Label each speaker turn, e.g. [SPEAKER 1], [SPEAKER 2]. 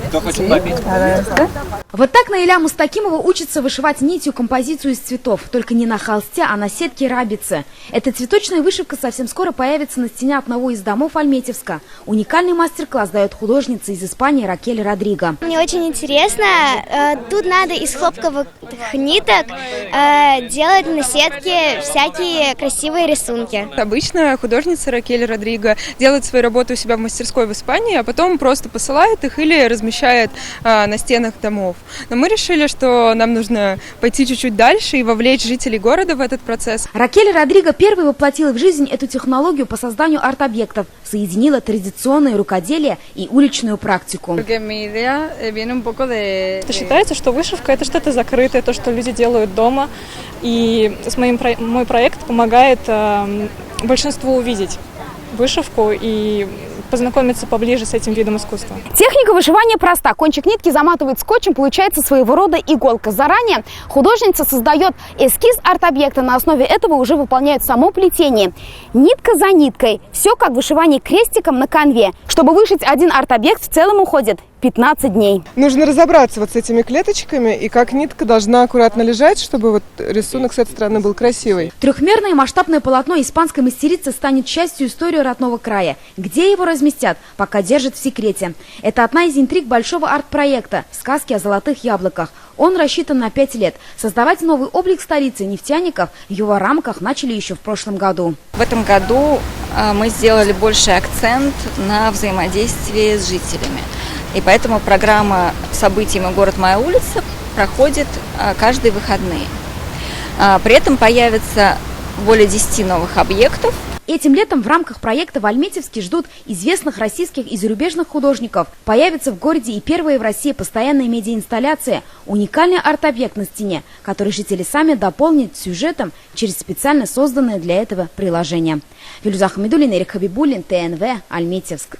[SPEAKER 1] Кто хочет попить?
[SPEAKER 2] Вот так Наиля Мустакимова учится вышивать нитью композицию из цветов. Только не на холсте, а на сетке рабицы. Эта цветочная вышивка совсем скоро появится на стене одного из домов Альметьевска. Уникальный мастер-класс дает художница из Испании Ракель Родриго.
[SPEAKER 3] Мне очень интересно. Тут надо из хлопковых ниток делать на сетке всякие красивые рисунки.
[SPEAKER 4] Обычно художница Ракель Родриго делает свою работу у себя в мастерской в Испании, а потом просто посылает их или размещает на стенах домов. Но мы решили, что нам нужно пойти чуть-чуть дальше и вовлечь жителей города в этот процесс.
[SPEAKER 2] Ракель Родриго первой воплотила в жизнь эту технологию по созданию арт-объектов, соединила традиционное рукоделие и уличную практику.
[SPEAKER 5] Считается, что вышивка – это что-то закрытое, то, что люди делают дома. И мой проект помогает большинству увидеть вышивку и познакомиться поближе с этим видом искусства.
[SPEAKER 2] Техника вышивания проста. Кончик нитки заматывает скотчем, получается своего рода иголка. Заранее художница создает эскиз арт-объекта. На основе этого уже выполняют само плетение. Нитка за ниткой. Все как вышивание крестиком на канве. Чтобы вышить один арт-объект, в целом уходит 15 дней.
[SPEAKER 4] Нужно разобраться вот с этими клеточками и как нитка должна аккуратно лежать, чтобы вот рисунок с этой стороны был красивый.
[SPEAKER 2] Трехмерное масштабное полотно испанской мастерицы станет частью истории родного края. Где его разместят, пока держат в секрете. Это одна из интриг большого арт-проекта «Сказки о золотых яблоках». Он рассчитан на 5 лет. Создавать новый облик столицы нефтяников в его рамках начали еще в прошлом году.
[SPEAKER 6] В этом году мы сделали больший акцент на взаимодействии с жителями. И поэтому программа событий «Мой город, моя улица» проходит каждые выходные. При этом появится более 10 новых объектов.
[SPEAKER 2] Этим летом в рамках проекта в Альметьевске ждут известных российских и зарубежных художников. Появится в городе и первая в России постоянная медиаинсталляция. Уникальный арт-объект на стене, который жители сами дополнят сюжетом через специально созданное для этого приложение. Филюза Хамидуллина, Эрик Хабибуллин, ТНВ, Альметьевск.